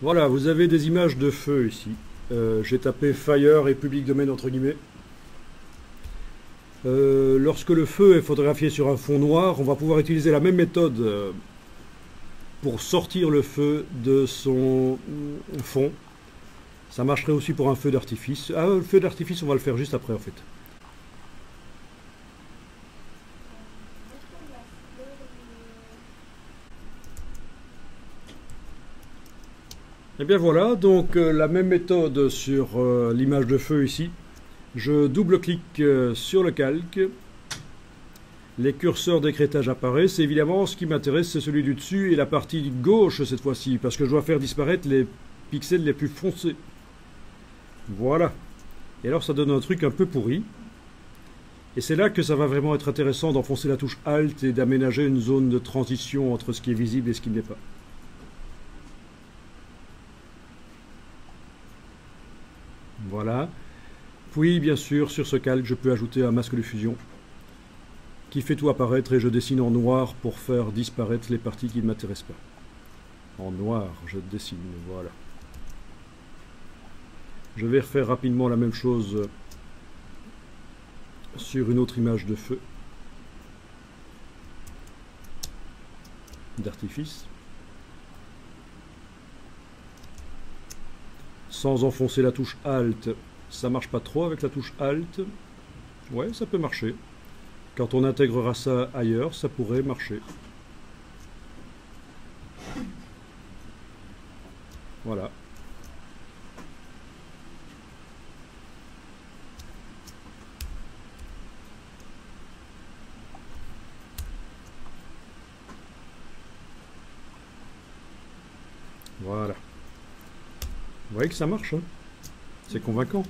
Voilà, vous avez des images de feu ici. J'ai tapé Fire et public domaine entre guillemets. Lorsque le feu est photographié sur un fond noir, on va pouvoir utiliser la même méthode pour sortir le feu de son fond. Ça marcherait aussi pour un feu d'artifice. Ah, le feu d'artifice, on va le faire juste après en fait. Et bien voilà, donc la même méthode sur l'image de feu ici. Je double-clique sur le calque. Les curseurs d'écrêtage apparaissent. Évidemment, ce qui m'intéresse, c'est celui du dessus et la partie gauche cette fois-ci, parce que je dois faire disparaître les pixels les plus foncés. Voilà. Et alors, ça donne un truc un peu pourri. Et c'est là que ça va vraiment être intéressant d'enfoncer la touche Alt et d'aménager une zone de transition entre ce qui est visible et ce qui ne l'est pas. Voilà. Puis, bien sûr, sur ce calque, je peux ajouter un masque de fusion qui fait tout apparaître et je dessine en noir pour faire disparaître les parties qui ne m'intéressent pas. En noir, je dessine, voilà. Je vais refaire rapidement la même chose sur une autre image de feu d'artifice. Sans enfoncer la touche Alt, ça marche pas trop avec la touche Alt. Ouais, ça peut marcher. Quand on intégrera ça ailleurs, ça pourrait marcher. Voilà. Voilà. Vous voyez que ça marche, hein? C'est convaincant.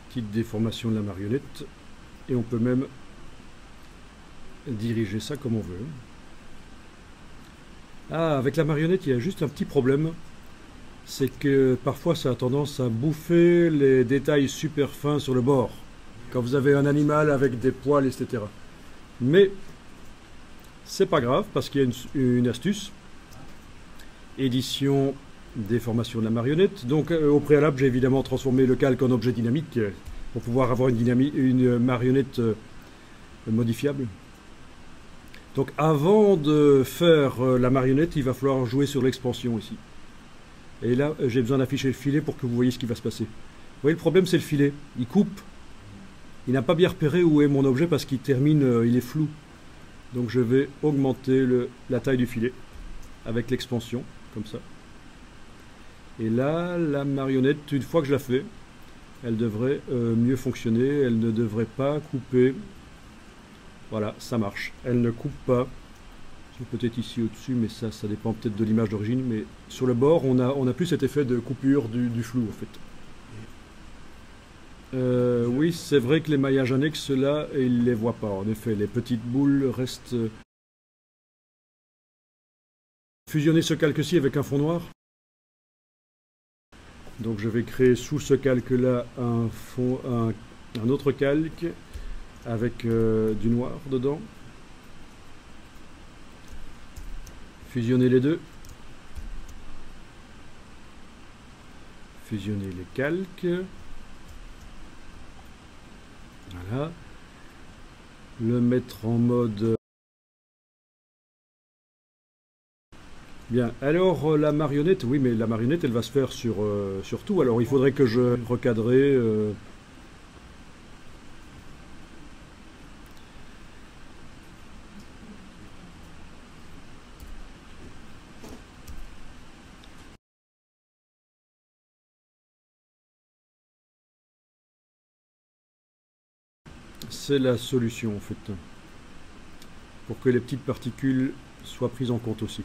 Petite déformation de la marionnette. Et on peut même diriger ça comme on veut. Ah, avec la marionnette, il y a juste un petit problème. C'est que parfois ça a tendance à bouffer les détails super fins sur le bord. Quand vous avez un animal avec des poils, etc. Mais c'est pas grave parce qu'il y a une astuce. Édition déformation de la marionnette. Donc au préalable, j'ai évidemment transformé le calque en objet dynamique pour pouvoir avoir une marionnette modifiable. Donc avant de faire la marionnette, il va falloir jouer sur l'expansion ici. Et là, j'ai besoin d'afficher le filet pour que vous voyez ce qui va se passer. Vous voyez, le problème, c'est le filet. Il coupe. Il n'a pas bien repéré où est mon objet parce qu'il termine, il est flou. Donc je vais augmenter la taille du filet avec l'expansion, comme ça. Et là, la marionnette, une fois que je la fais, elle devrait mieux fonctionner. Elle ne devrait pas couper. Voilà, ça marche. Elle ne coupe pas. Peut-être ici au-dessus, mais ça dépend peut-être de l'image d'origine. Mais sur le bord, on a plus cet effet de coupure du flou, en fait. Oui, c'est vrai que les maillages annexes, là, ils ne les voient pas. En effet, les petites boules restent... Fusionner ce calque-ci avec un fond noir. Donc je vais créer sous ce calque-là un autre calque avec du noir dedans. Fusionner les deux. Fusionner les calques. Voilà. Le mettre en mode... Bien, alors la marionnette, oui, mais la marionnette, elle va se faire sur tout. Alors il faudrait que je recadrer... c'est la solution en fait, pour que les petites particules soient prises en compte aussi.